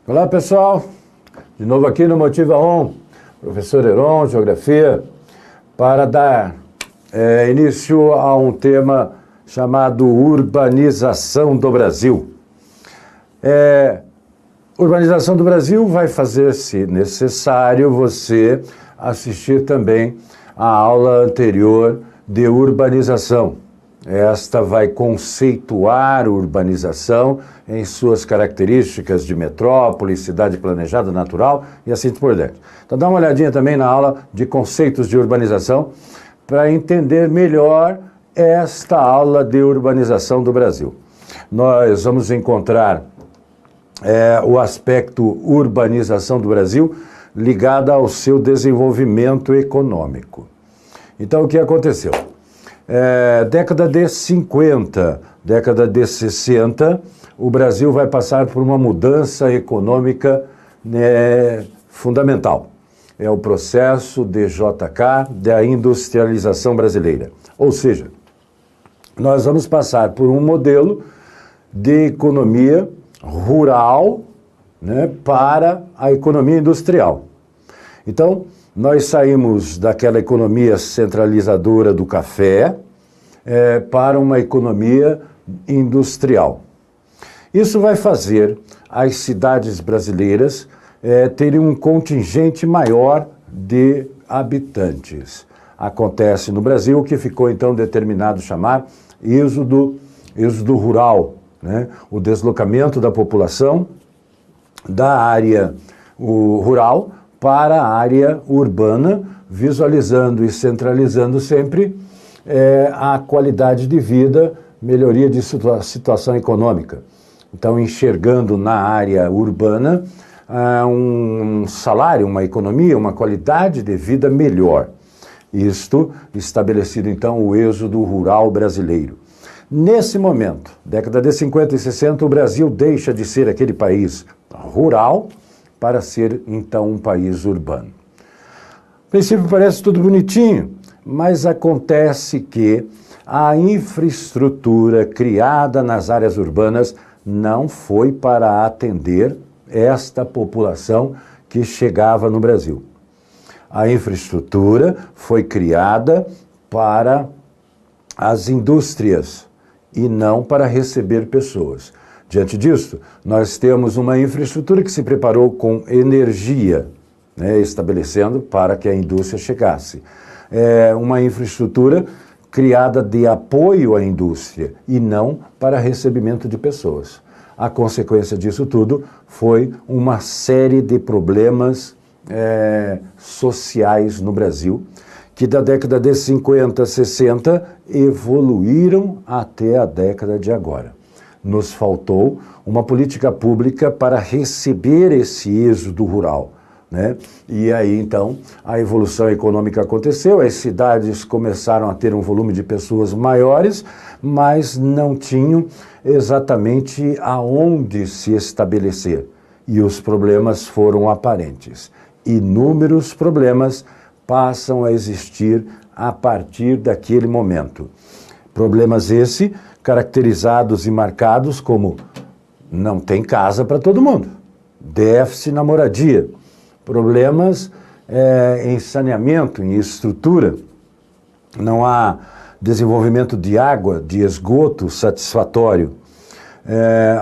Olá pessoal, de novo aqui no Motiva On, professor Heron, Geografia, para dar início a um tema chamado Urbanização do Brasil. Urbanização do Brasil vai fazer, se necessário, você assistir também a aula anterior de urbanização. Esta vai conceituar urbanização em suas características de metrópole, cidade planejada, natural e assim por diante. Então dá uma olhadinha também na aula de conceitos de urbanização para entender melhor esta aula de urbanização do Brasil. Nós vamos encontrar o aspecto urbanização do Brasil ligado ao seu desenvolvimento econômico. Então o que aconteceu? Década de 50, década de 60, o Brasil vai passar por uma mudança econômica fundamental. É o processo de JK, da industrialização brasileira. Ou seja, nós vamos passar por um modelo de economia rural, para a economia industrial. Então, nós saímos daquela economia centralizadora do café para uma economia industrial. Isso vai fazer as cidades brasileiras terem um contingente maior de habitantes. Acontece no Brasil o que ficou então determinado chamar êxodo rural, o deslocamento da população da área rural para a área urbana, visualizando e centralizando sempre a qualidade de vida, melhoria de situação econômica. Então, enxergando na área urbana um salário, uma economia, uma qualidade de vida melhor. Isto estabelecido, então, o êxodo rural brasileiro. Nesse momento, década de 50 e 60, o Brasil deixa de ser aquele país rural para ser, então, um país urbano. A princípio parece tudo bonitinho, mas acontece que a infraestrutura criada nas áreas urbanas não foi para atender esta população que chegava no Brasil. A infraestrutura foi criada para as indústrias e não para receber pessoas. Diante disso, nós temos uma infraestrutura que se preparou com energia, estabelecendo para que a indústria chegasse. Uma infraestrutura criada de apoio à indústria e não para recebimento de pessoas. A consequência disso tudo foi uma série de problemas sociais no Brasil, que da década de 50, 60 evoluíram até a década de agora. Nos faltou uma política pública para receber esse êxodo rural, E aí, então, a evolução econômica aconteceu, as cidades começaram a ter um volume de pessoas maiores, mas não tinham exatamente aonde se estabelecer. E os problemas foram aparentes. Inúmeros problemas passam a existir a partir daquele momento. Problemas esse caracterizados e marcados como não tem casa para todo mundo, déficit na moradia, problemas em saneamento, em estrutura, não há desenvolvimento de água, de esgoto satisfatório,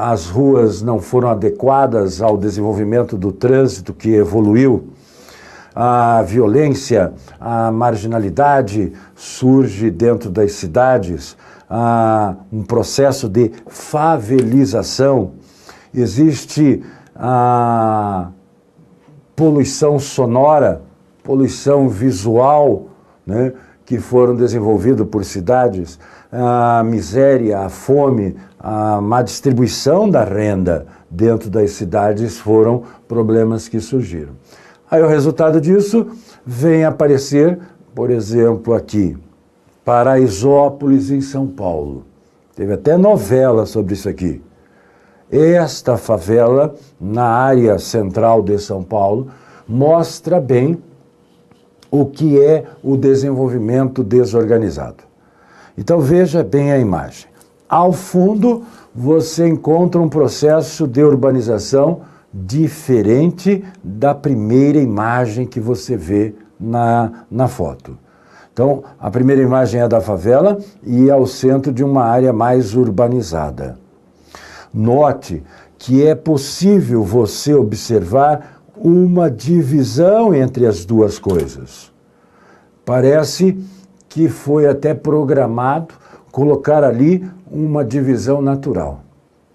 as ruas não foram adequadas ao desenvolvimento do trânsito que evoluiu, a violência, a marginalidade surge dentro das cidades, um processo de favelização, existe a poluição sonora, poluição visual, que foram desenvolvidos por cidades, a miséria, a fome, a má distribuição da renda dentro das cidades foram problemas que surgiram. Aí o resultado disso vem aparecer, por exemplo, aqui, Paraisópolis, em São Paulo. Teve até novela sobre isso aqui. Esta favela, na área central de São Paulo, mostra bem o que é o desenvolvimento desorganizado. Então veja bem a imagem. Ao fundo, você encontra um processo de urbanização diferente da primeira imagem que você vê na foto. Então, a primeira imagem é da favela e é o centro de uma área mais urbanizada. Note que é possível você observar uma divisão entre as duas coisas. Parece que foi até programado colocar ali uma divisão natural.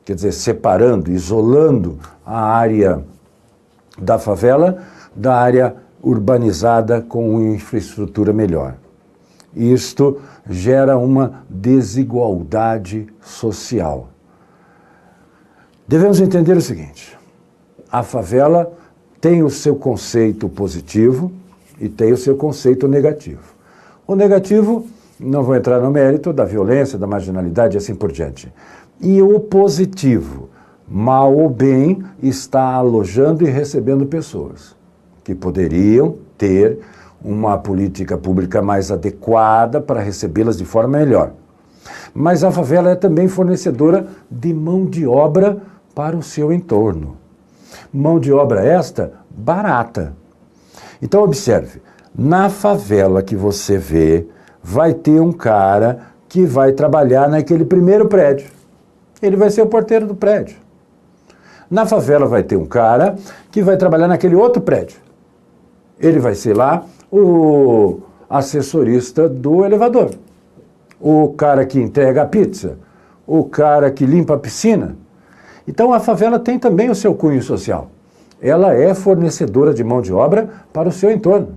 Quer dizer, separando, isolando a área da favela da área urbanizada com infraestrutura melhor. Isto gera uma desigualdade social. Devemos entender o seguinte: a favela tem o seu conceito positivo e tem o seu conceito negativo. O negativo, não vou entrar no mérito da violência, da marginalidade e assim por diante. E o positivo, mal ou bem, está alojando e recebendo pessoas que poderiam ter uma política pública mais adequada para recebê-las de forma melhor. Mas a favela é também fornecedora de mão de obra para o seu entorno. Mão de obra esta barata. Então observe, na favela que você vê, vai ter um cara que vai trabalhar naquele primeiro prédio. Ele vai ser o porteiro do prédio. Na favela vai ter um cara que vai trabalhar naquele outro prédio. Ele vai ser lá o assessorista do elevador, o cara que entrega a pizza, o cara que limpa a piscina. Então a favela tem também o seu cunho social. Ela é fornecedora de mão de obra para o seu entorno.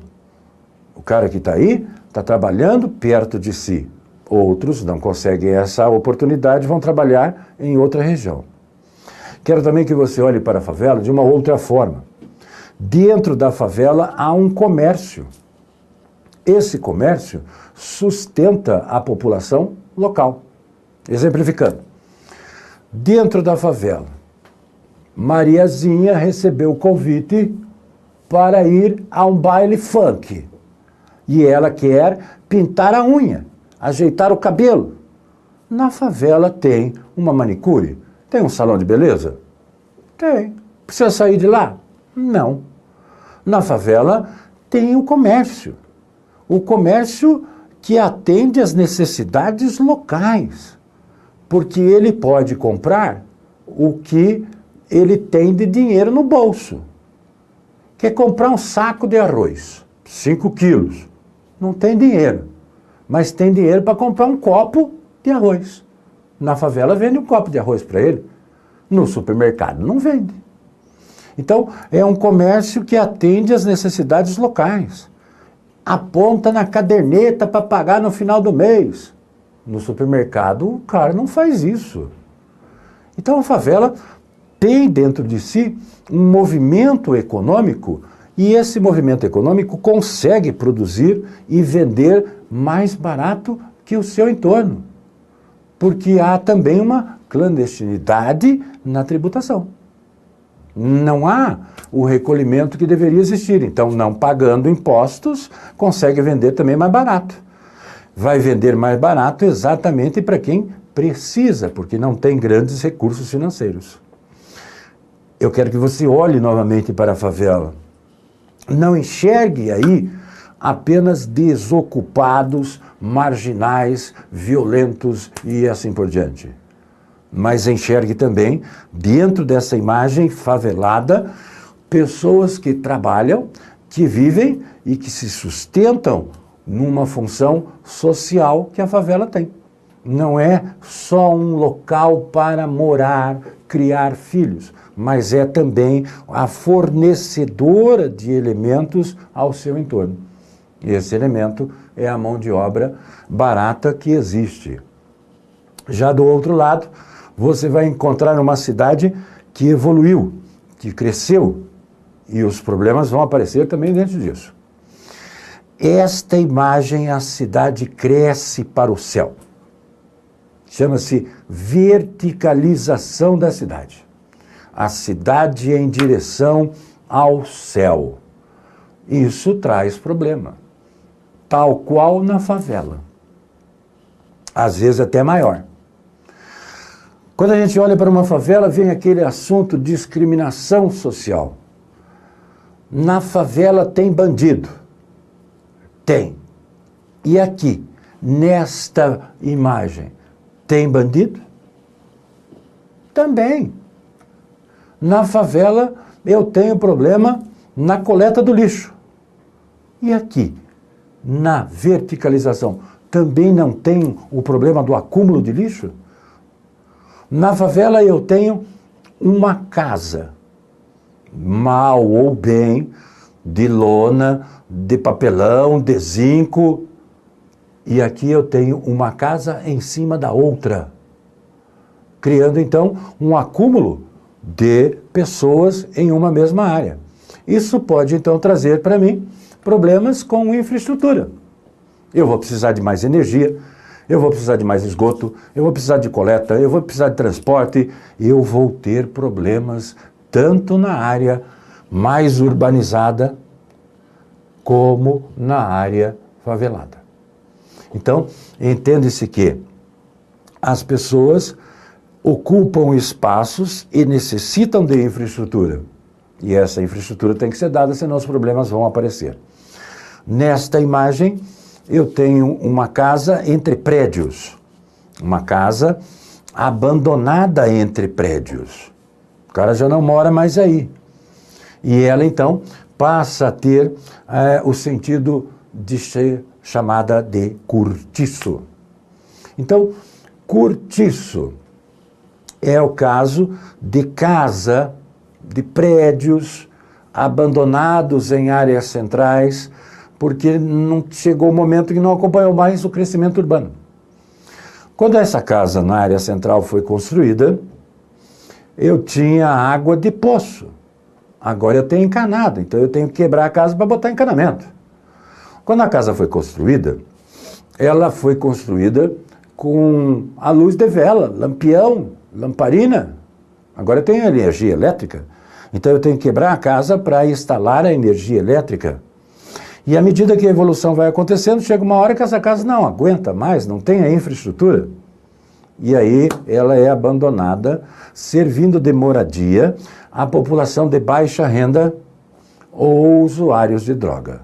O cara que está aí está trabalhando perto de si. Outros não conseguem essa oportunidade, vão trabalhar em outra região. Quero também que você olhe para a favela de uma outra forma. Dentro da favela há um comércio. Esse comércio sustenta a população local. Exemplificando, dentro da favela, Mariazinha recebeu o convite para ir a um baile funk. E ela quer pintar a unha, ajeitar o cabelo. Na favela tem uma manicure? Tem um salão de beleza? Tem. Precisa sair de lá? Não. Na favela tem o comércio. O comércio que atende às necessidades locais. Porque ele pode comprar o que ele tem de dinheiro no bolso. Quer comprar um saco de arroz, 5 quilos. Não tem dinheiro, mas tem dinheiro para comprar um copo de arroz. Na favela vende um copo de arroz para ele. No supermercado não vende. Então, é um comércio que atende às necessidades locais. Aponta na caderneta para pagar no final do mês. No supermercado, o cara não faz isso. Então, a favela tem dentro de si um movimento econômico e esse movimento econômico consegue produzir e vender mais barato que o seu entorno. Porque há também uma clandestinidade na tributação. Não há o recolhimento que deveria existir. Então, não pagando impostos, consegue vender também mais barato. Vai vender mais barato exatamente para quem precisa, porque não tem grandes recursos financeiros. Eu quero que você olhe novamente para a favela. Não enxergue aí apenas desocupados, marginais, violentos e assim por diante. Mas enxergue também, dentro dessa imagem favelada, pessoas que trabalham, que vivem e que se sustentam numa função social que a favela tem. Não é só um local para morar, criar filhos, mas é também a fornecedora de elementos ao seu entorno. E esse elemento é a mão de obra barata que existe. Já do outro lado, você vai encontrar uma cidade que evoluiu, que cresceu, e os problemas vão aparecer também dentro disso. Esta imagem, a cidade cresce para o céu. Chama-se verticalização da cidade. A cidade em direção ao céu. Isso traz problema. Tal qual na favela. Às vezes até maior. Quando a gente olha para uma favela, vem aquele assunto de discriminação social. Na favela tem bandido. Tem. E aqui, nesta imagem, tem bandido? Também. Na favela, eu tenho problema na coleta do lixo. E aqui, na verticalização, também não tem o problema do acúmulo de lixo? Na favela eu tenho uma casa, mal ou bem, de lona, de papelão, de zinco, e aqui eu tenho uma casa em cima da outra, criando então um acúmulo de pessoas em uma mesma área. Isso pode então trazer para mim problemas com infraestrutura. Eu vou precisar de mais energia, eu vou precisar de mais esgoto, eu vou precisar de coleta, eu vou precisar de transporte, eu vou ter problemas tanto na área mais urbanizada como na área favelada. Então, entende-se que as pessoas ocupam espaços e necessitam de infraestrutura. E essa infraestrutura tem que ser dada, senão os problemas vão aparecer. Nesta imagem, eu tenho uma casa entre prédios, uma casa abandonada entre prédios. O cara já não mora mais aí. E ela, então, passa a ter o sentido de ser chamada de cortiço. Então, cortiço é o caso de casa, de prédios abandonados em áreas centrais, porque não chegou o momento que não acompanhou mais o crescimento urbano. Quando essa casa na área central foi construída, eu tinha água de poço. Agora eu tenho encanado, então eu tenho que quebrar a casa para botar encanamento. Quando a casa foi construída, ela foi construída com a luz de vela, lampião, lamparina. Agora eu tenho energia elétrica, então eu tenho que quebrar a casa para instalar a energia elétrica. E à medida que a evolução vai acontecendo, chega uma hora que essa casa não aguenta mais, não tem a infraestrutura. E aí ela é abandonada, servindo de moradia à população de baixa renda ou usuários de droga.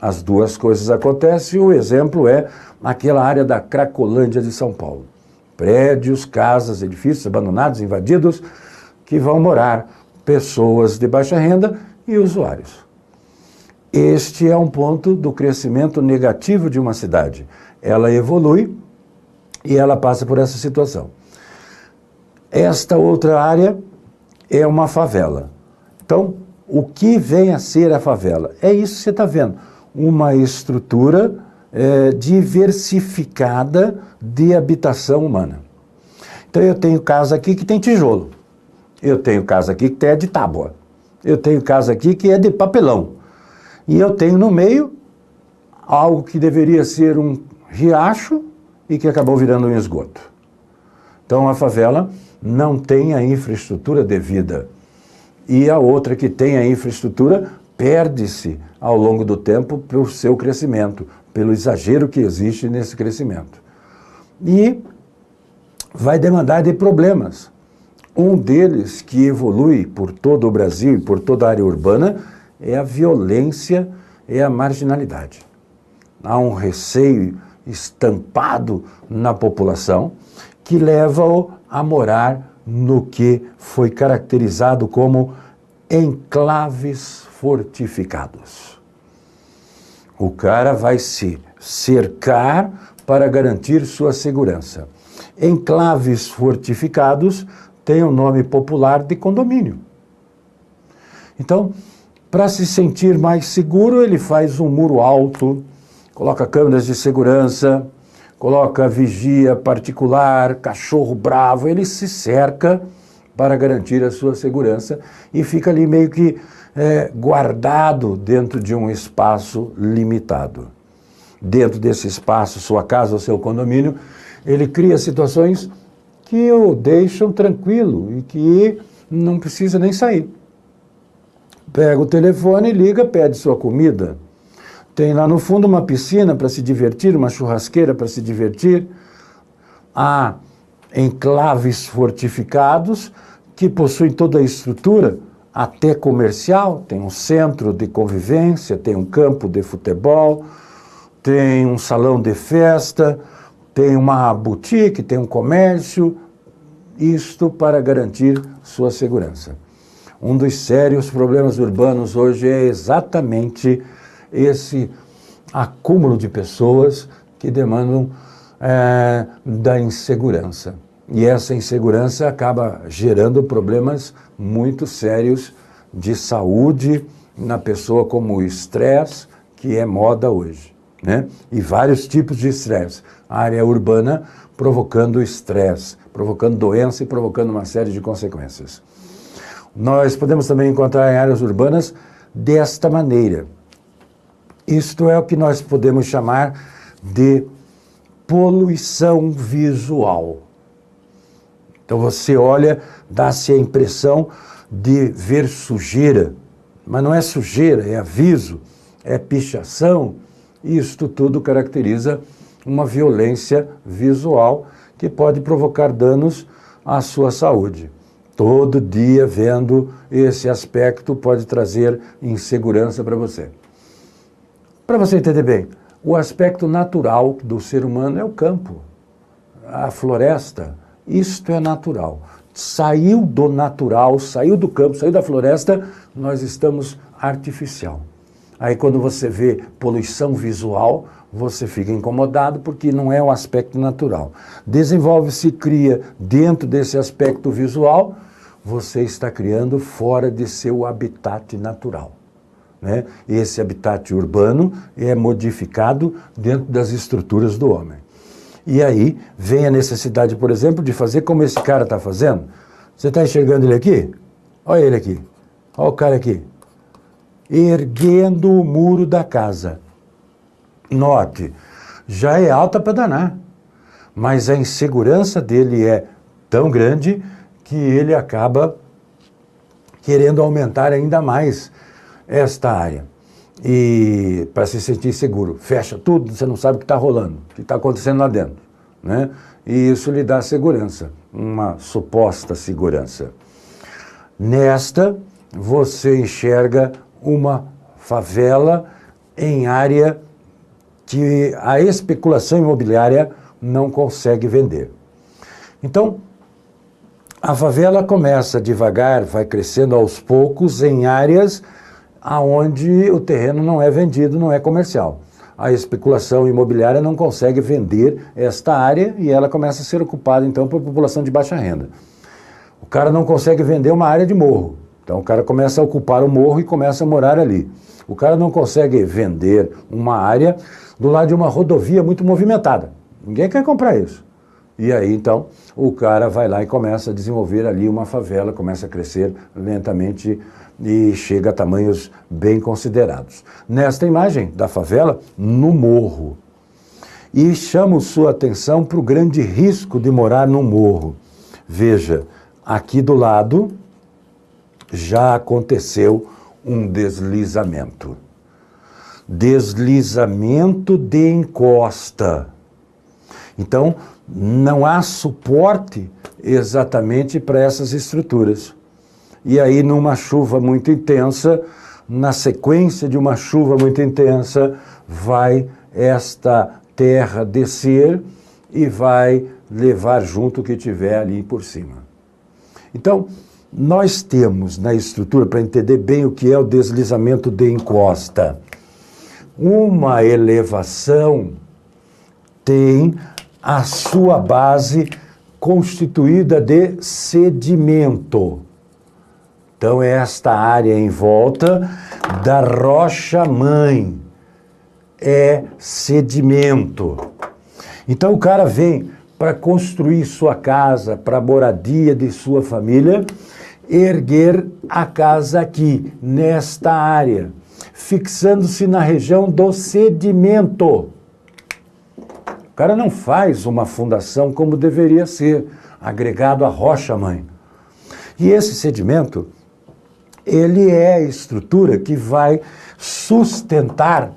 As duas coisas acontecem, o exemplo é aquela área da Cracolândia de São Paulo. Prédios, casas, edifícios abandonados, invadidos, que vão morar pessoas de baixa renda e usuários. Este é um ponto do crescimento negativo de uma cidade. Ela evolui e ela passa por essa situação. Esta outra área é uma favela. Então, o que vem a ser a favela? É isso que você está vendo. Uma estrutura diversificada de habitação humana. Então, eu tenho casa aqui que tem tijolo. Eu tenho casa aqui que é de tábua. Eu tenho casa aqui que é de papelão. E eu tenho no meio algo que deveria ser um riacho e que acabou virando um esgoto. Então a favela não tem a infraestrutura devida. E a outra que tem a infraestrutura perde-se ao longo do tempo pelo seu crescimento, pelo exagero que existe nesse crescimento. E vai demandar de problemas. Um deles que evolui por todo o Brasil e por toda a área urbana é a violência, é a marginalidade. Há um receio estampado na população que leva-o a morar no que foi caracterizado como enclaves fortificados. O cara vai se cercar para garantir sua segurança. Enclaves fortificados tem o nome popular de condomínio. Então, para se sentir mais seguro, ele faz um muro alto, coloca câmeras de segurança, coloca vigia particular, cachorro bravo, ele se cerca para garantir a sua segurança e fica ali meio que guardado dentro de um espaço limitado. Dentro desse espaço, sua casa ou seu condomínio, ele cria situações que o deixam tranquilo e que não precisa nem sair. Pega o telefone, liga, pede sua comida. Tem lá no fundo uma piscina para se divertir, uma churrasqueira para se divertir. Há enclaves fortificados que possuem toda a estrutura, até comercial, tem um centro de convivência, tem um campo de futebol, tem um salão de festa, tem uma boutique, tem um comércio, isto para garantir sua segurança. Um dos sérios problemas urbanos hoje é exatamente esse acúmulo de pessoas que demandam da insegurança. E essa insegurança acaba gerando problemas muito sérios de saúde na pessoa, como o estresse, que é moda hoje, né? E vários tipos de estresse. A área urbana provocando estresse, provocando doença e provocando uma série de consequências. Nós podemos também encontrar em áreas urbanas desta maneira. Isto é o que nós podemos chamar de poluição visual. Então você olha, dá-se a impressão de ver sujeira, mas não é sujeira, é aviso, é pichação. Isto tudo caracteriza uma violência visual que pode provocar danos à sua saúde. Todo dia vendo esse aspecto pode trazer insegurança para você. Para você entender bem, o aspecto natural do ser humano é o campo, a floresta. Isto é natural. Saiu do natural, saiu do campo, saiu da floresta, nós estamos artificial. Aí quando você vê poluição visual, você fica incomodado porque não é um aspecto natural. Desenvolve-se, cria dentro desse aspecto visual, você está criando fora de seu habitat natural, né? Esse habitat urbano é modificado dentro das estruturas do homem. E aí vem a necessidade, por exemplo, de fazer como esse cara está fazendo. Você está enxergando ele aqui? Olha ele aqui. Olha o cara aqui. Erguendo o muro da casa. Note, já é alta para danar. Mas a insegurança dele é tão grande que ele acaba querendo aumentar ainda mais esta área. E para se sentir seguro, fecha tudo, você não sabe o que está rolando, o que está acontecendo lá dentro, né? E isso lhe dá segurança, uma suposta segurança. Nesta, você enxerga uma favela em área que a especulação imobiliária não consegue vender. Então, a favela começa devagar, vai crescendo aos poucos em áreas aonde o terreno não é vendido, não é comercial. A especulação imobiliária não consegue vender esta área e ela começa a ser ocupada, então, por população de baixa renda. O cara não consegue vender uma área de morro, então o cara começa a ocupar o morro e começa a morar ali. O cara não consegue vender uma área do lado de uma rodovia muito movimentada. Ninguém quer comprar isso. E aí, então, o cara vai lá e começa a desenvolver ali uma favela, começa a crescer lentamente e chega a tamanhos bem considerados. Nesta imagem da favela, no morro. E chamo sua atenção para o grande risco de morar no morro. Veja, aqui do lado já aconteceu um deslizamento. Deslizamento de encosta. Então, não há suporte exatamente para essas estruturas. E aí, numa chuva muito intensa, na sequência de uma chuva muito intensa, vai esta terra descer e vai levar junto o que tiver ali por cima. Então, nós temos na estrutura, para entender bem o que é o deslizamento de encosta, uma elevação tem a sua base constituída de sedimento. Então, é esta área em volta da rocha-mãe é sedimento. Então, o cara vem para construir sua casa, para a moradia de sua família, erguer a casa aqui, nesta área, fixando-se na região do sedimento. O cara não faz uma fundação como deveria ser, agregado à rocha-mãe. E esse sedimento, ele é a estrutura que vai sustentar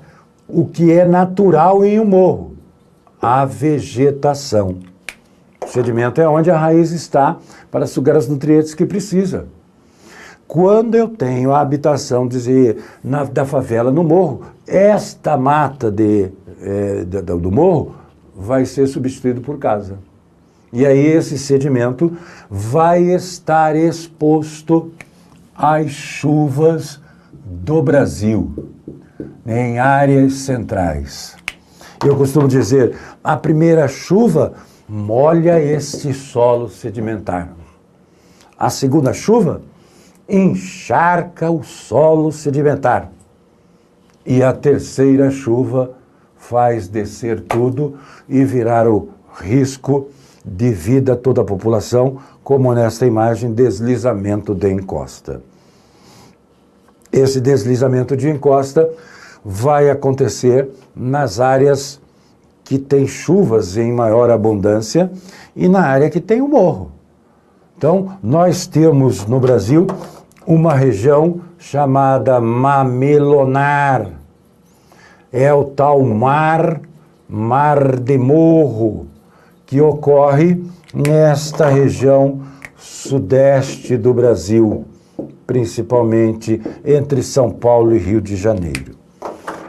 o que é natural em um morro, a vegetação. sedimento é onde a raiz está para sugar os nutrientes que precisa. Quando eu tenho a habitação da favela no morro, esta mata do morro vai ser substituído por casa. E aí esse sedimento vai estar exposto às chuvas do Brasil, em áreas centrais. Eu costumo dizer, a primeira chuva molha este solo sedimentar. A segunda chuva encharca o solo sedimentar. E a terceira chuva faz descer tudo e virar o risco de vida a toda a população, como nesta imagem, deslizamento de encosta. Esse deslizamento de encosta vai acontecer nas áreas que tem chuvas em maior abundância e na área que tem o morro. Então, nós temos no Brasil uma região chamada mamelonar. É o tal mar de morro, que ocorre nesta região sudeste do Brasil, principalmente entre São Paulo e Rio de Janeiro.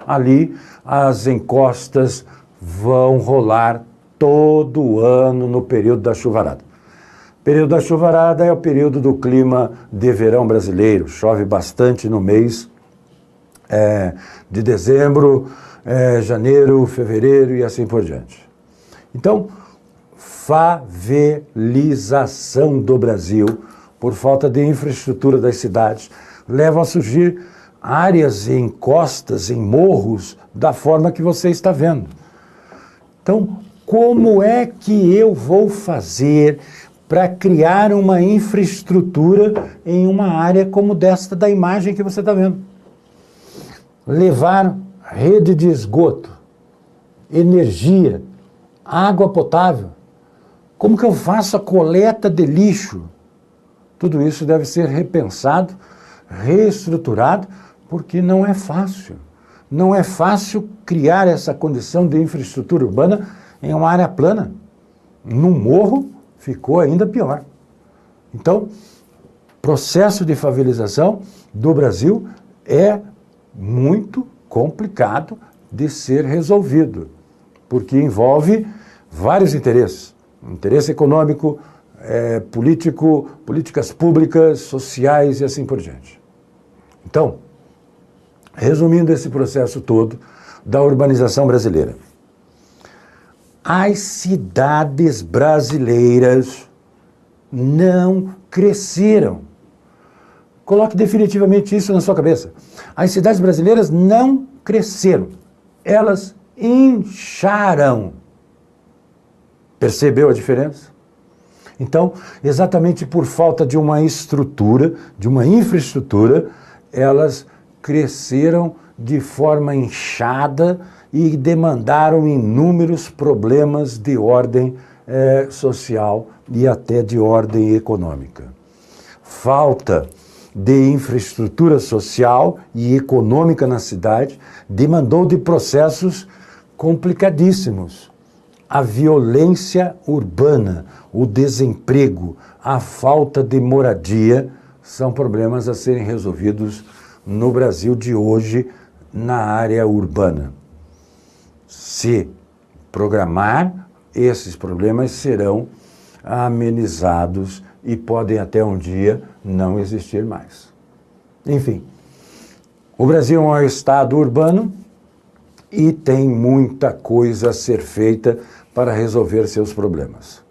Ali, as encostas vão rolar todo ano no período da chuvarada. O período da chuvarada é o período do clima de verão brasileiro. Chove bastante no mês de dezembro, janeiro, fevereiro e assim por diante. Então, favelização do Brasil, por falta de infraestrutura das cidades, leva a surgir áreas em encostas, em morros, da forma que você está vendo. Então, como é que eu vou fazer para criar uma infraestrutura em uma área como desta da imagem que você está vendo? Levar rede de esgoto, energia, água potável. Como que eu faço a coleta de lixo? Tudo isso deve ser repensado, reestruturado, porque não é fácil. Não é fácil criar essa condição de infraestrutura urbana em uma área plana. No morro ficou ainda pior. Então, processo de favelização do Brasil é muito complicado de ser resolvido, porque envolve vários interesses. Interesse econômico, político, políticas públicas, sociais e assim por diante. Então, resumindo esse processo todo da urbanização brasileira, as cidades brasileiras não cresceram. Coloque definitivamente isso na sua cabeça. As cidades brasileiras não cresceram. Elas incharam. Percebeu a diferença? Então, exatamente por falta de uma estrutura, de uma infraestrutura, elas cresceram de forma inchada e demandaram inúmeros problemas de ordem social e até de ordem econômica. Falta de infraestrutura social e econômica na cidade demandou de processos complicadíssimos. A violência urbana, o desemprego, a falta de moradia são problemas a serem resolvidos no Brasil de hoje na área urbana. Se programar, esses problemas serão amenizados e podem até um dia não existir mais. Enfim, o Brasil é um estado urbano e tem muita coisa a ser feita para resolver seus problemas.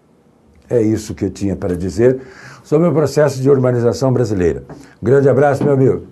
É isso que eu tinha para dizer sobre o processo de urbanização brasileira. Um grande abraço, meu amigo.